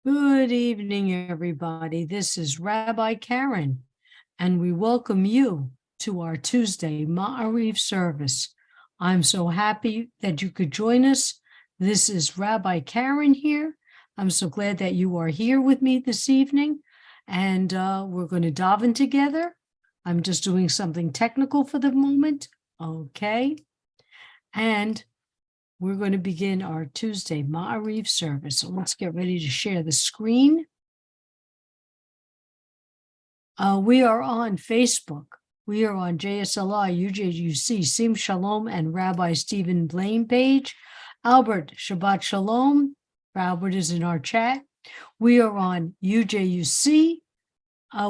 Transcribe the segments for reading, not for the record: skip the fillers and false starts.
Good evening, everybody. This is Rabbi Karen, and we welcome you to our Tuesday Ma'ariv service. I'm so happy that you could join us. This is Rabbi Karen here. I'm so glad that you are here with me this evening, and we're going to daven together. I'm just doing something technical for the moment, okay? And we're going to begin our Tuesday Ma'ariv service. So let's get ready to share the screen. We are on Facebook. We are on JSLI, UJUC, Sim Shalom, and Rabbi Stephen Blaine page. Albert, Shabbat Shalom. Albert is in our chat. We are on UJUC.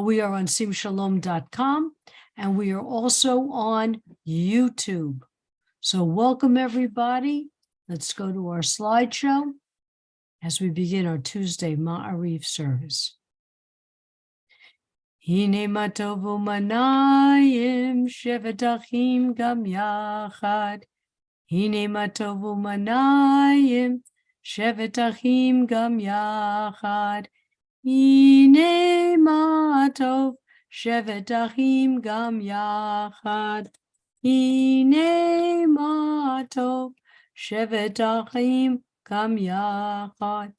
We are on simshalom.com. And we are also on YouTube. So welcome, everybody. Let's go to our slideshow as we begin our Tuesday Ma'ariv service. Hine matovu manayim shevet achim gam yachad. Hine matovu manayim shevet achim gam yachad. Hine matov shevet achim gam yachad. Hine matov shevet achim gam yachad.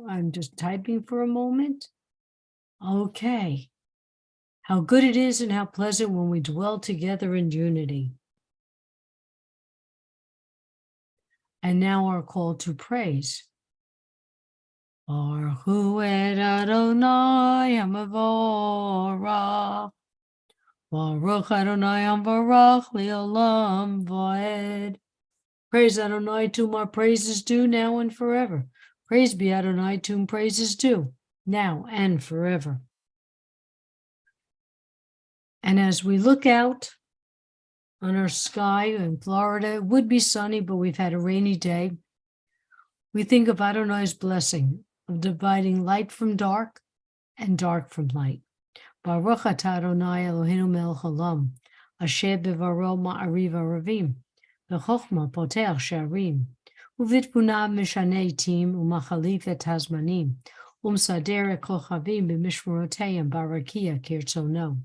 I'm just typing for a moment. Okay. How good it is and how pleasant when we dwell together in unity. And now our call to praise. Baruch hu et Adonai hamavorach. Baruch Adonai hamavorach le'olam va'ed. Praise Adonai, to whom our praise is due now and forever. Praise be Adonai, to whom praise is due now and forever. And as we look out on our sky in Florida, it would be sunny, but we've had a rainy day. We think of Adonai's blessing of dividing light from dark and dark from light. Baruch atah Adonai Eloheinu melech haolam, asher bevaro ma'ariv aravim, b'chochma poteach she'arim, uvitbunav mishanei tim umachalif et hazmanim, umsader et kochavim b'mishmorotayim barakia kirtzono.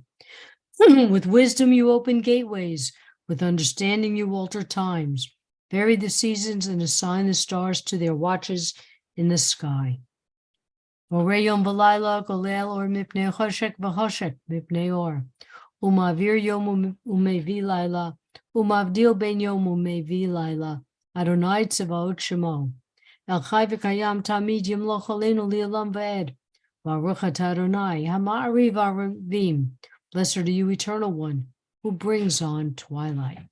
With wisdom you open gateways, with understanding you alter times, vary the seasons and assign the stars to their watches in the sky. Borei yom v'layla golel or mipnei choshek v'choshek mipnei or, umavir yom umevi layla, umavdil ben yom umevi layla, Adonai Tzevaot Shemo. El Chai v'Kayam Tamid Yimloch Aleinu Li'olam V'ed. Baruch atah Adonai Hama'ariv Aravim. Blessed are you, Eternal One, who brings on twilight.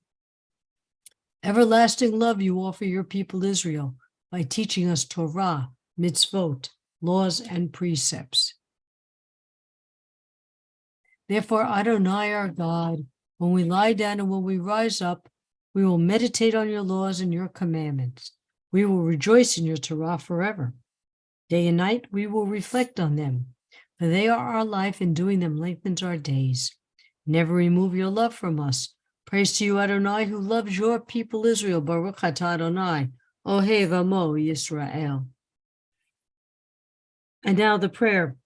Everlasting love you offer your people Israel by teaching us Torah, mitzvot, laws, and precepts. Therefore, Adonai our God, when we lie down and when we rise up, we will meditate on your laws and your commandments. We will rejoice in your Torah forever. Day and night we will reflect on them, for they are our life, and doing them lengthens our days. Never remove your love from us. Praise to you, Adonai, who loves your people Israel. Baruch atah Adonai, Ohev Amo Yisrael. And now the prayer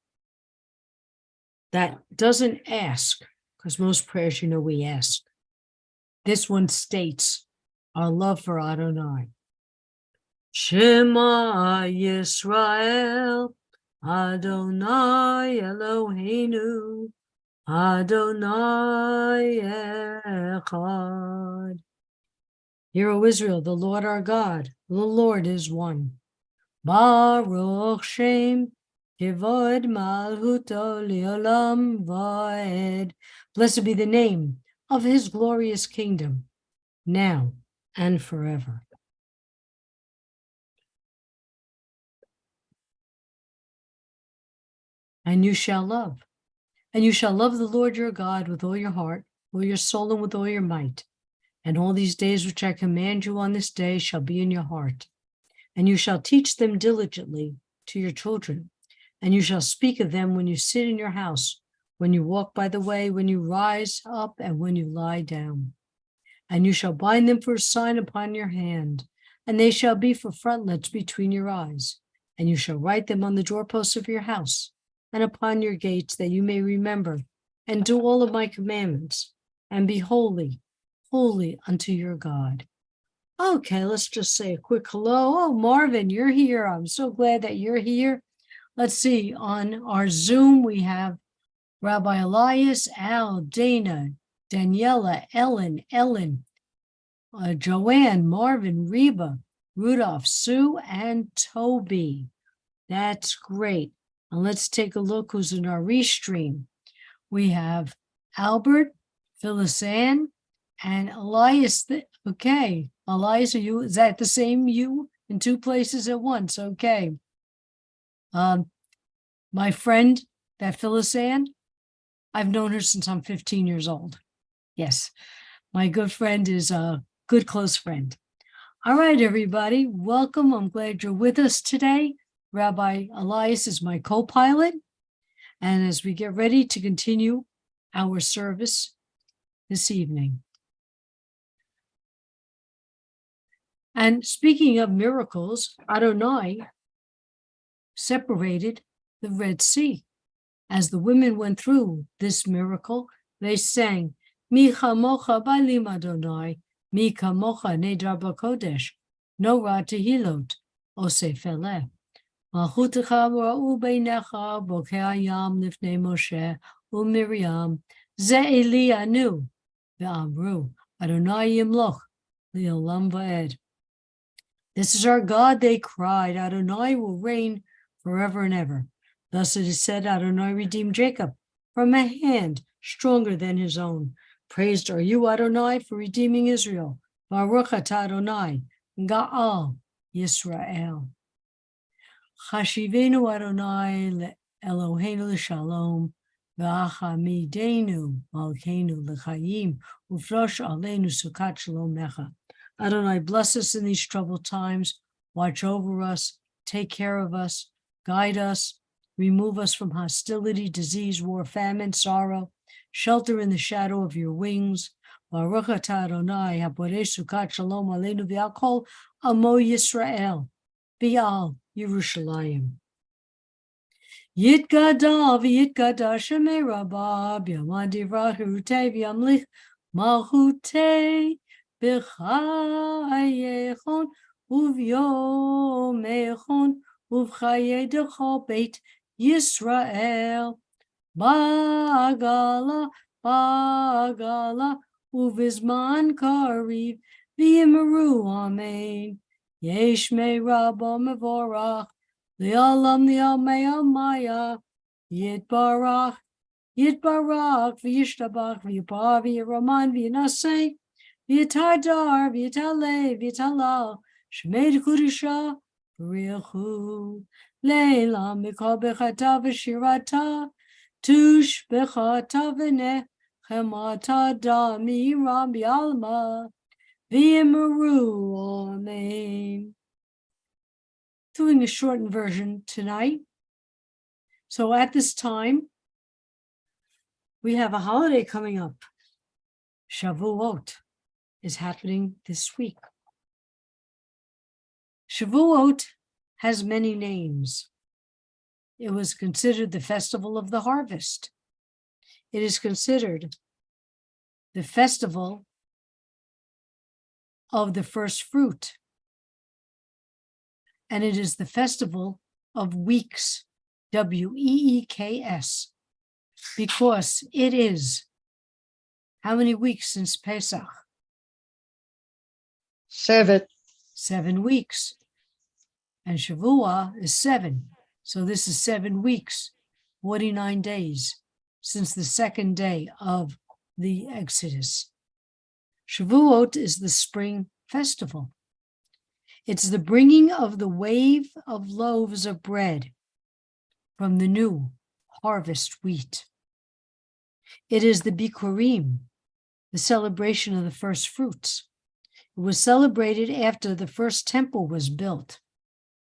that doesn't ask, because most prayers, we ask. This one states our love for Adonai. Shema Yisrael, Adonai Eloheinu, Adonai Echad. Hear, O Israel, the Lord our God, the Lord is one. Baruch Shem, Kivod Malchuto Leolam Va'ed. Blessed be the name of his glorious kingdom, now and forever. And you shall love the Lord your God with all your heart, all your soul, and with all your might. And all these days which I command you on this day shall be in your heart. And you shall teach them diligently to your children. And you shall speak of them when you sit in your house, when you walk by the way, when you rise up, and when you lie down. And you shall bind them for a sign upon your hand, and they shall be for frontlets between your eyes. And you shall write them on the doorposts of your house and upon your gates, that you may remember and do all of my commandments and be holy, holy unto your God. Okay, let's just say a quick hello. Oh, Marvin, you're here. I'm so glad that you're here. Let's see, on our Zoom, we have Rabbi Elias, Al, Dana, Daniela, Ellen, Joanne, Marvin, Reba, Rudolph, Sue, and Toby. That's great. And let's take a look who's in our restream. We have Albert, Phyllis Ann, and Elias. Okay, Elias, is that the same you in two places at once? Okay. My friend, that Phyllis Ann, I've known her since I'm 15 years old. Yes, my good friend is a good close friend. All right, everybody, welcome. I'm glad you're with us today. Rabbi Elias is my co-pilot. And as we get ready to continue our service this evening. And speaking of miracles, Adonai separated the Red Sea. As the women went through this miracle, they sang, Mi chamocha ba'lim Adonai, mi kamocha nedar b'kodesh, no ra tehilot, osef eleh. Malchutecha ra'u beinecha, bokei hayam lifnei Moshe, u'Miriam, ze Eli anu, ve'amru, Adonai yimloch, li'olam va'ed. This is our God, they cried, Adonai will reign forever and ever. Thus it is said, Adonai redeemed Jacob from a hand stronger than his own. Praised are you, Adonai, for redeeming Israel. Baruch atah Adonai, Ga'al Yisrael. Chashivenu Adonai Eloheinu l'shalom, v'achamidenu malkeinu l'chayim, ufrosh aleinu sukat shalom necha. Adonai, bless us in these troubled times. Watch over us, take care of us, guide us, remove us from hostility, disease, war, famine, sorrow. Shelter in the shadow of your wings. Baruch atah Adonai, haborei sukat shalom aleinu v'al kol amo Yisrael, v'al Yerushalayim. Yitgada v'yitgada shemei rabah, b'yamad divrah hirutei v'yamlich malchutei b'chayechon uvyomechon uv'chayei dechol beit Yisrael. Ba'agala, ba'agala, uvizman kariv, v'yimeru amen. Yesh me rabba mevorach, li'olam li'amei amaya, yitbarach, v'yishtabach, v'yipar, v'yiraman, v'yinaseh, v'yitadar, v'yitaleh, v'yitalal, shmei d'kudisha, v'riachu, leila mikol bechata v'shirata, tush bechata v'nechemata dami rabbi alma, v'yimeru amen. Doing a shortened version tonight. So at this time, we have a holiday coming up. Shavuot is happening this week. Shavuot has many names. It was considered the festival of the harvest. It is considered the festival of the first fruit. And it is the festival of weeks, W-E-E-K-S, because it is how many weeks since Pesach? 7. 7 weeks. And Shavuot is 7. So this is 7 weeks, 49 days since the second day of the Exodus. Shavuot is the spring festival. It's the bringing of the wave of loaves of bread from the new harvest wheat. It is the Bikurim, the celebration of the first fruits. It was celebrated after the first temple was built.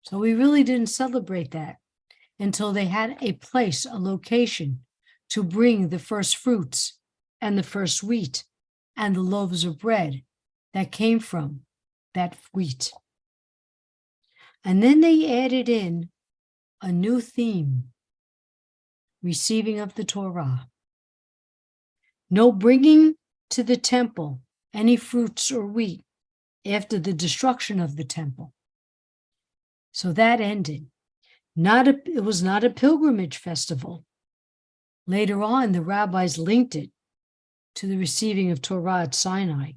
So we really didn't celebrate that until they had a place, a location to bring the first fruits and the first wheat and the loaves of bread that came from that wheat. And then they added in a new theme, receiving of the Torah. No bringing to the temple any fruits or wheat after the destruction of the temple. So that ended. It was not a pilgrimage festival. Later on, the rabbis linked it to the receiving of Torah at Sinai.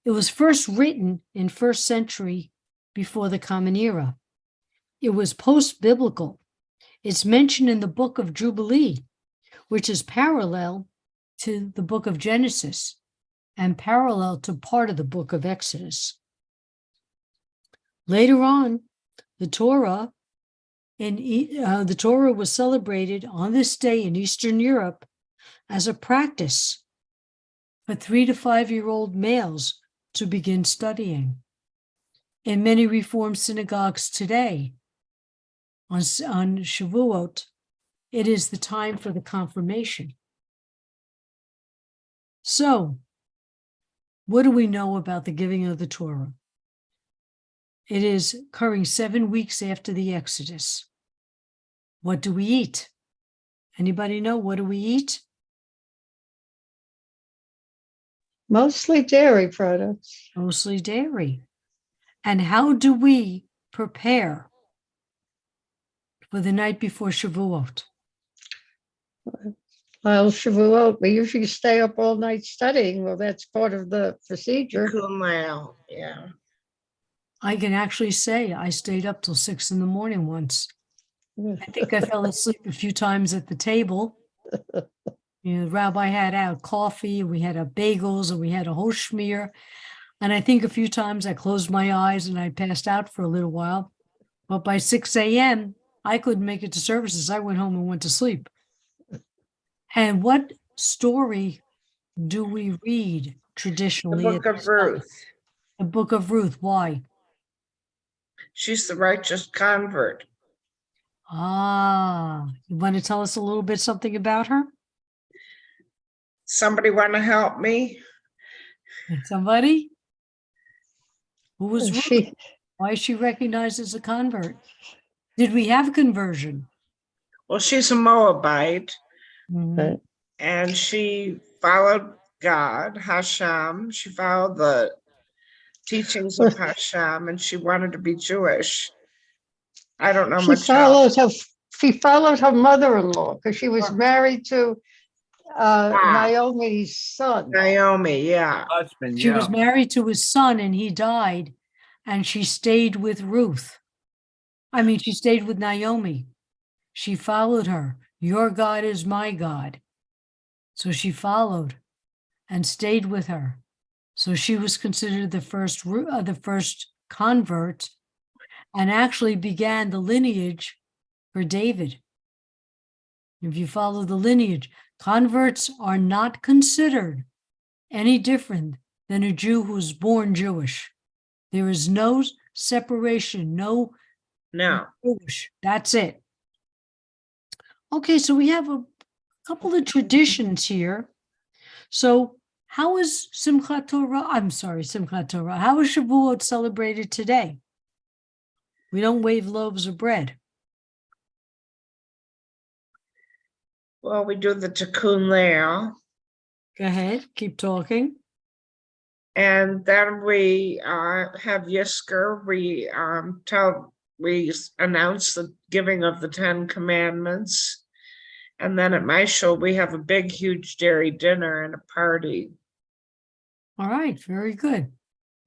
It was first written in 1st century before the Common Era. It was post-biblical. It's mentioned in the book of Jubilee, which is parallel to the book of Genesis and parallel to part of the book of Exodus. Later on, the Torah was celebrated on this day in Eastern Europe as a practice for 3 to 5-year-old males to begin studying. In many Reformed synagogues today, on Shavuot, it is the time for the confirmation. So, what do we know about the giving of the Torah? It is occurring 7 weeks after the Exodus. What do we eat? Anybody know, what do we eat? Mostly dairy products. Mostly dairy. And how do we prepare for the night before Shavuot? Well, Shavuot, we usually stay up all night studying. Well, that's part of the procedure. Yeah. I can actually say I stayed up till 6 a.m. once. I think I fell asleep a few times at the table. The rabbi had out coffee, we had bagels, and we had a whole schmear. And I think a few times I closed my eyes and I passed out for a little while. But by 6 a.m., I couldn't make it to services. I went home and went to sleep. And what story do we read traditionally? The book of Ruth. The book of Ruth. Why? She's the righteous convert. You want to tell us a little bit something about her? Somebody want to help me? Somebody? Who was Ruth? She, Why is she recognized as a convert? Did we have conversion? Well, she's a Moabite, Mhm. and she followed God, Hashem. She followed the teachings of Hashem, and she wanted to be Jewish. I don't know much else. she followed her mother-in-law because she was married to Naomi's son. Naomi, yeah. Husband, She was married to his son and he died, and she stayed with Ruth. I mean, she stayed with Naomi. She followed her. Your God is my God. So she followed and stayed with her. So she was considered the first convert, and actually began the lineage for David. If you follow the lineage, converts are not considered any different than a Jew who's born Jewish. There is no separation, no Jewish. That's it. Okay, so we have a couple of traditions here. So how is Simchat Torah? Simchat Torah. How is Shavuot celebrated today? We don't wave loaves of bread. Well, we do the Tikkun Leil. Go ahead, keep talking. And then we have Yisker. We announce the giving of the 10 Commandments. And then at my show, we have a big, huge dairy dinner and a party. All right, very good.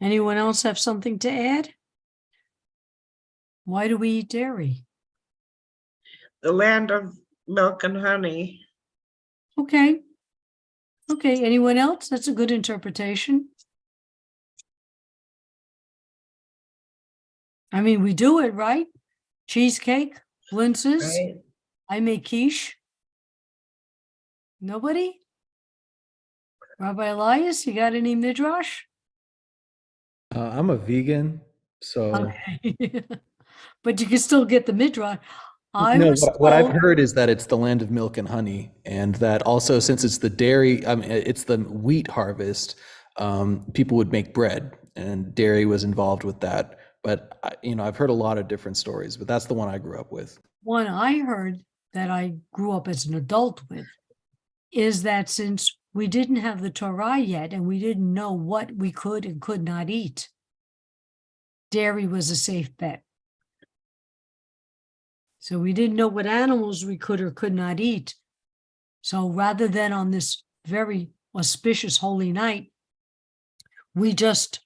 Anyone else have something to add? Why do we eat dairy? The land of milk and honey. Okay. Okay, anyone else? That's a good interpretation. I mean, we do it, right? Cheesecake, blintzes. Right? I make quiche. Nobody? Rabbi Elias, you got any midrash? I'm a vegan, so Okay. But you can still get the midrash. what I've heard is that it's the land of milk and honey, and that also, since it's the dairy, it's the wheat harvest, people would make bread, and dairy was involved with that but I've heard a lot of different stories, but that's the one I grew up with. One I heard that I grew up as an adult with is that since we didn't have the Torah yet and we didn't know what we could and could not eat, dairy was a safe bet. So we didn't know what animals we could or could not eat. So rather than on this very auspicious holy night, we just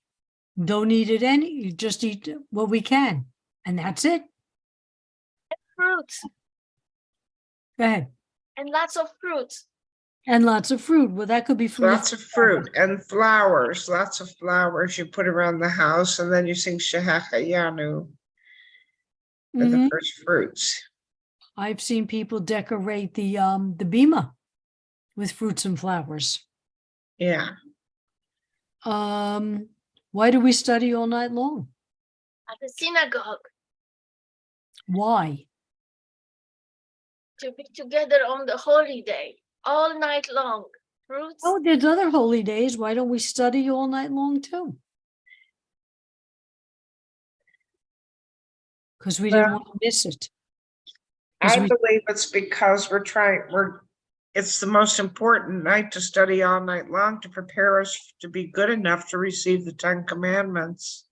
don't eat it you just eat what we can. And that's it. Fruits Go ahead. and lots of fruits. And lots of fruit. Well, that could be fruit. Lots of fruit and flowers, lots of flowers you put around the house, and then you sing Shehachayanu for the Mhm. first fruits. I've seen people decorate the bima with fruits and flowers. Yeah. Why do we study all night long? At the synagogue Why? to be together on the holy day, all night long. Fruits. Oh, there's other holy days. Why don't we study all night long too? Because we didn't Well, want to miss it. 'Cause I we- believe it's because it's the most important night to study all night long to prepare us to be good enough to receive the 10 Commandments.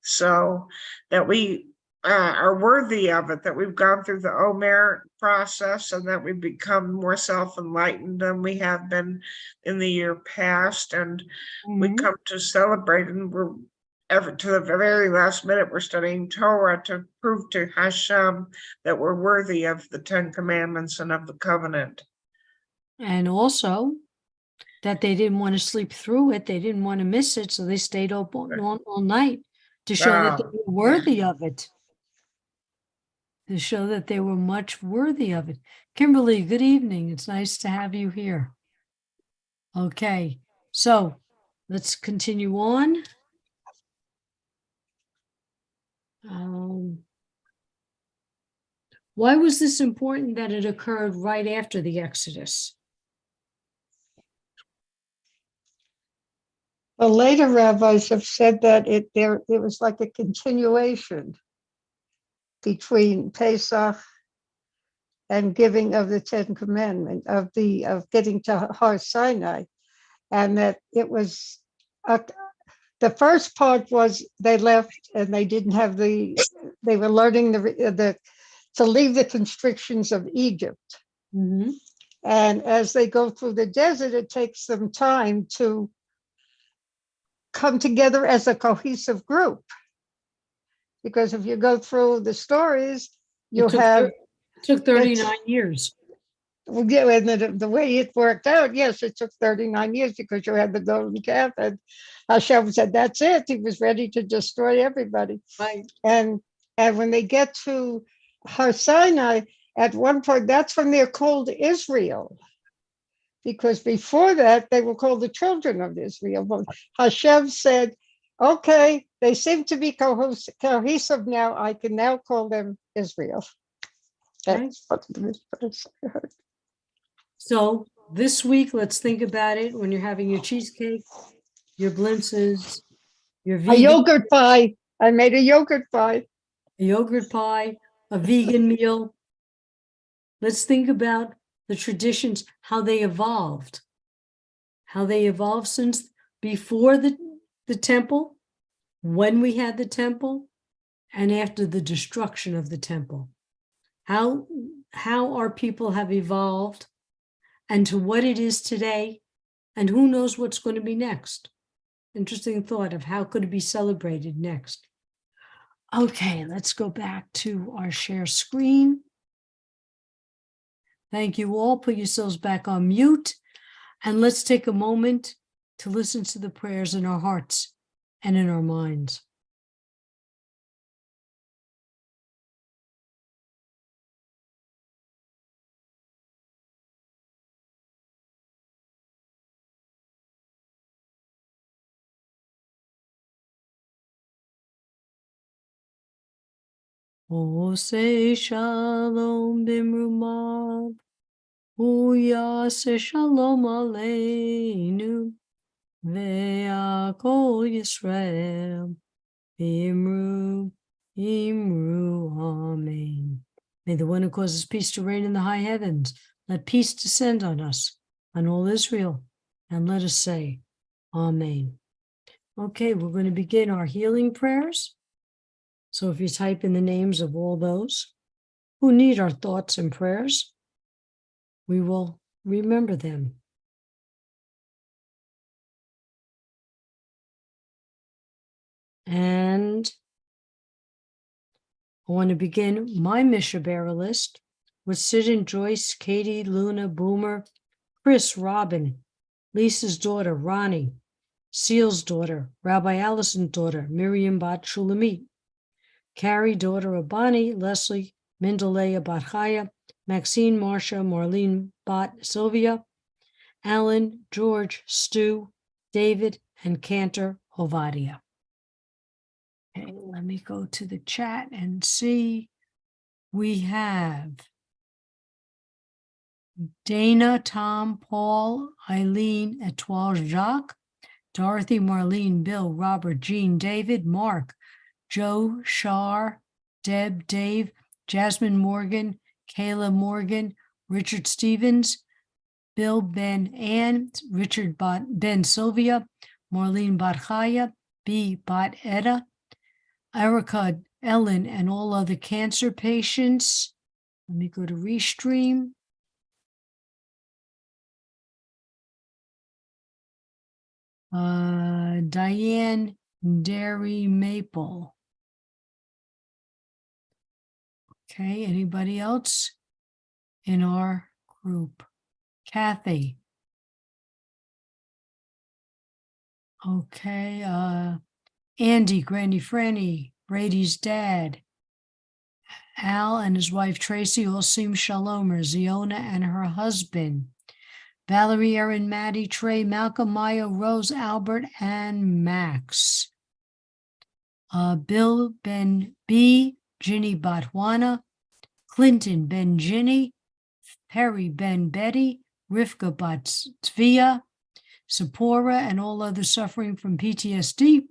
So that we are worthy of it, that we've gone through the Omer process and that we've become more self-enlightened than we have been in the year past. And we Mhm. come to celebrate, and we're ever to the very last minute, we're studying Torah to prove to Hashem that we're worthy of the 10 Commandments and of the covenant. And also that they didn't want to sleep through it. They didn't want to miss it. So they stayed up all night to show that they Wow. were worthy of it. To show that they were much worthy of it. Kimberly, good evening. It's nice to have you here. Okay, so let's continue on. Why was this important that it occurred right after the Exodus? Well, later rabbis have said that it was like a continuation between Pesach and giving of the 10 Commandments, of getting to Har Sinai, and that it was the first part was they left and they didn't have they were learning to leave the constrictions of Egypt. Mhm. And as they go through the desert, it takes them time to come together as a cohesive group. Because if you go through the stories, you have It took 39 years. well, yeah, and the way it worked out, yes, it took 39 years because you had the golden calf, and Hashem said, that's it. He was ready to destroy everybody. Right. And when they get to Har Sinai, at one point, that's when they're called Israel. Because before that, they were called the children of Israel. But Hashem said, okay, they seem to be cohesive now. I can now call them Israel. That's what I heard. So this week, let's think about it when you're having your cheesecake, your blintzes, your A vegan yogurt pie. I made a yogurt pie. a yogurt pie, a vegan meal. Let's think about the traditions, how they evolved since before the temple, when we had the temple, and after the destruction of the temple. How our people have evolved and to what it is today, and who knows what's going to be next. Interesting thought of how could it be celebrated next. Okay, let's go back to our share screen. Thank you all. Put yourselves back on mute, and let's take a moment to listen to the prayers in our hearts and in our minds. Ose shalom bimrumav, uyase shalom aleinu, ve'akol Yisrael Imru, Imru, Amen. May the one who causes peace to reign in the high heavens, let peace descend on us, on all Israel, and let us say, Amen. Okay, we're going to begin our healing prayers. So if you type in the names of all those who need our thoughts and prayers, we will remember them. And I want to begin my Misha Bearer list with Sid and Joyce, Katie, Luna, Boomer, Chris, Robin, Lisa's daughter, Ronnie, Seal's daughter, Rabbi Allison's daughter, Miriam Bat Shulamit, Carrie, daughter of Bonnie, Leslie, Mendelea Bat Chaya, Maxine, Marcia, Marlene Bat Sylvia, Alan, George, Stu, David, and Cantor Ovadia. Okay, let me go to the chat and see. We have Dana, Tom, Paul, Eileen, Etoile, Jacques, Dorothy, Marlene, Bill, Robert, Jean, David, Mark, Joe, Shar, Deb, Dave, Jasmine Morgan, Kayla Morgan, Richard Stevens, Bill, Ben, Ann, Richard Ben Sylvia, Marlene Batchaya, B. Bat Etta, Erica, Ellen, and all other cancer patients. Let me go to Restream. Diane Dairy Maple. Okay, anybody else in our group? Kathy. Okay, Andy, Granny Franny, Brady's dad, Al and his wife Tracy, Osim Shalomer, Ziona and her husband, Valerie, Erin, Maddie, Trey, Malcolm, Maya, Rose, Albert, and Max. Bill, Ben B, Ginny Batwana, Clinton, Ben Ginny, Perry, Ben Betty, Rivka Batvia, Sephora, and all others suffering from PTSD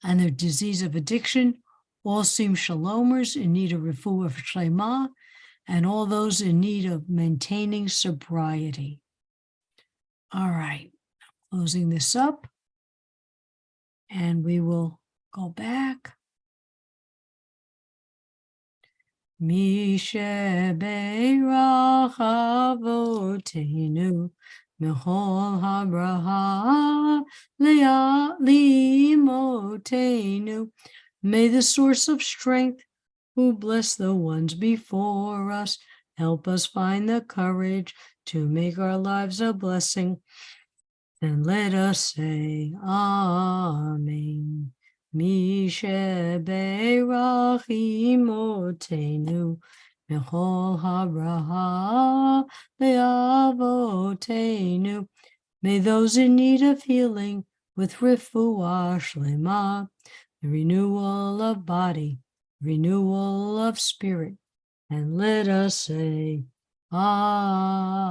and the disease of addiction, all seem shalomers in need of refuah shlema, and all those in need of maintaining sobriety. All right, closing this up, and we will go back. Mishe beirach avotenu mechol habraha limotenu. May the source of strength, who bless the ones before us, help us find the courage to make our lives a blessing. And let us say, Amen. Mishe beirach imotenu mechol habraha leavotenu. May those in need of healing with refuah shlema, the renewal of body, renewal of spirit, and let us say, Amen.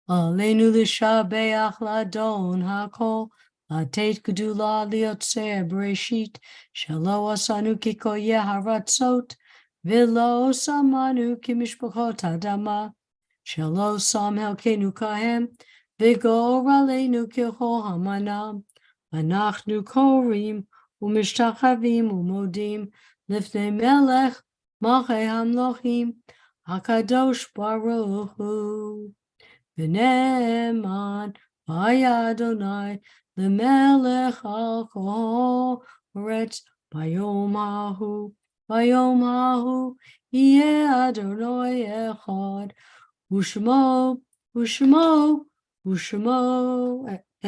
Aleinu l'shabeach ladon hakol, latet gedula liotzer bereshit, shelo asanu kikoye haratzot, velo samanu kimishpachot adama, shelo sam helkenu kahem, vigor aleinu kihol hamanam, anachnu korim, umishtachavim umodim, lifnei melech, malchei hamlochim, hakadosh baruch hu. V'ne'eman v'yadonai l'melech al kol haaretz bayom hahu yeh Adonai echad u'shmo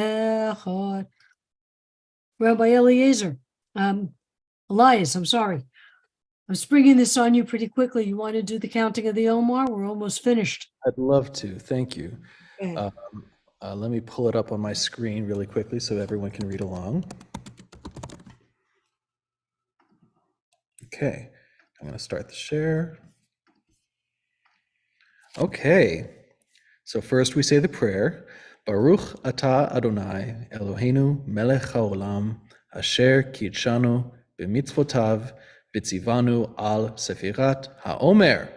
echad. Rabbi Eliezer, Elias, I'm sorry. I'm springing this on you pretty quickly. You want to do the counting of the Omar? We're almost finished. I'd love to. Thank you. Okay. Let me pull it up on my screen really quickly so everyone can read along. Okay, I'm going to start the share. Okay, so first we say the prayer. Baruch atah Adonai Eloheinu melech haolam asher kitshanu b'mitzvotav b'tzivanu al sefirat haomer.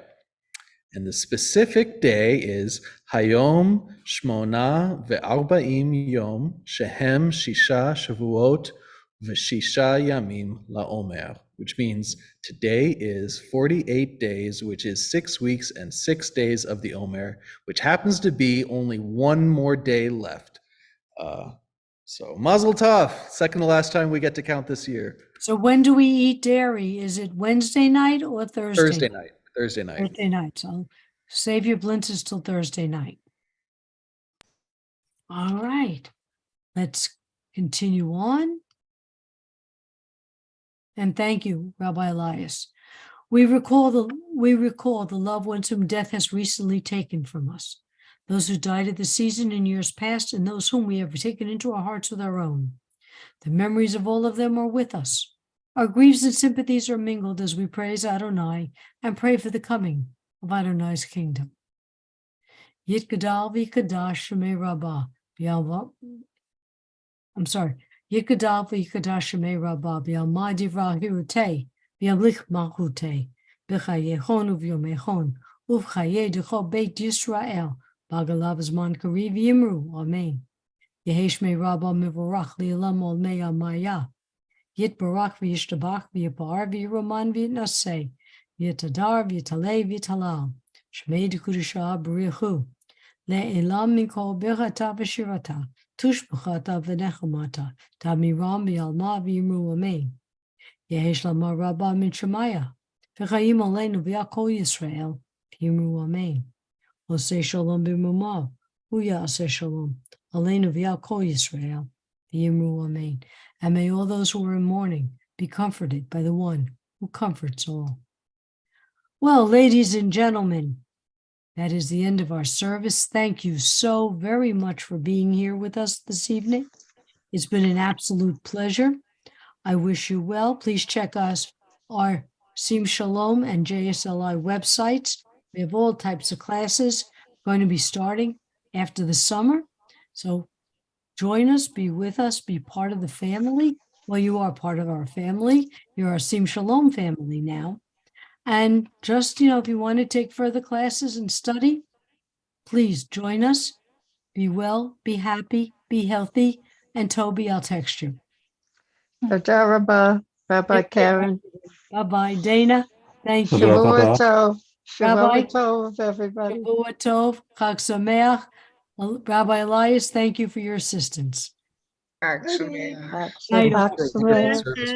And the specific day is Hayom Shmona ve'arba'im Yom Shehem Shisha Shavuot ve'Shisha Yamim LaOmer, which means today is 48 days, which is 6 weeks and 6 days of the Omer, which happens to be only one more day left. So Mazel Tov, second to last time we get to count this year. So when do we eat dairy? Is it Wednesday night or Thursday? Thursday night. Thursday night. So save your blintzes till Thursday night. All right. Let's continue on. And thank you, Rabbi Elias. We recall the loved ones whom death has recently taken from us, those who died at the season in years past, and those whom we have taken into our hearts with our own. The memories of all of them are with us. Our griefs and sympathies are mingled as we praise Adonai and pray for the coming of Adonai's kingdom. Yit Gadal v'Yikadash Shemei Rabbah. Yit Gadal v'Yikadash Shemei Rabbah b'Alma Divrah Hirutei v'Yamlich Malchutei b'Chayechon uV'Yomechon uV'Chayei D'Chol Beit Yisrael b'Agalav Zman Kari v'Yimru. Amen. Yehi Shmei Rabbah Mivorach Li'olam Olmei Amaya. Yit Barak v'Yishtabach v'Yipar v'Yiroman v'Yitnaseh v'Yitadar v'Yitalei v'Yitalal Shmei D'Kudusha B'Richu Le'elam Mikol Birchata v'Shirata Tushbachata v'Nechamata Tamiram v'Yalma v'Yimru. Amen. Yehi Shlama Rabbah Min Shemaya v'Chayim Aleinu v'Yakol Yisrael v'Yimru. Amen. Osei Shalom b'Mumav U'Yaseh Shalom Aleinu v'Yakol Yisrael v'Yimru. Amen. And may all those who are in mourning be comforted by the one who comforts all. Well, ladies and gentlemen, that is the end of our service. Thank you so very much for being here with us this evening. It's been an absolute pleasure. I wish you well. Please check us, our Sim Shalom and JSLI websites. We have all types of classes going to be starting after the summer. So join us, be with us, be part of the family. Well, you are part of our family. You're our Sim Shalom family now. And just, if you want to take further classes and study, please join us. Be well, be happy, be healthy. And Toby, I'll text you. Toda Rabba, Rabbi Karen. Bye-bye. Dana, thank you. Shavua Tov. Rabbi? Shavua Tov, everybody. Shavua Tov, Chag Sameach. Rabbi Elias, thank you for your assistance. Actually. Excellent. Great service.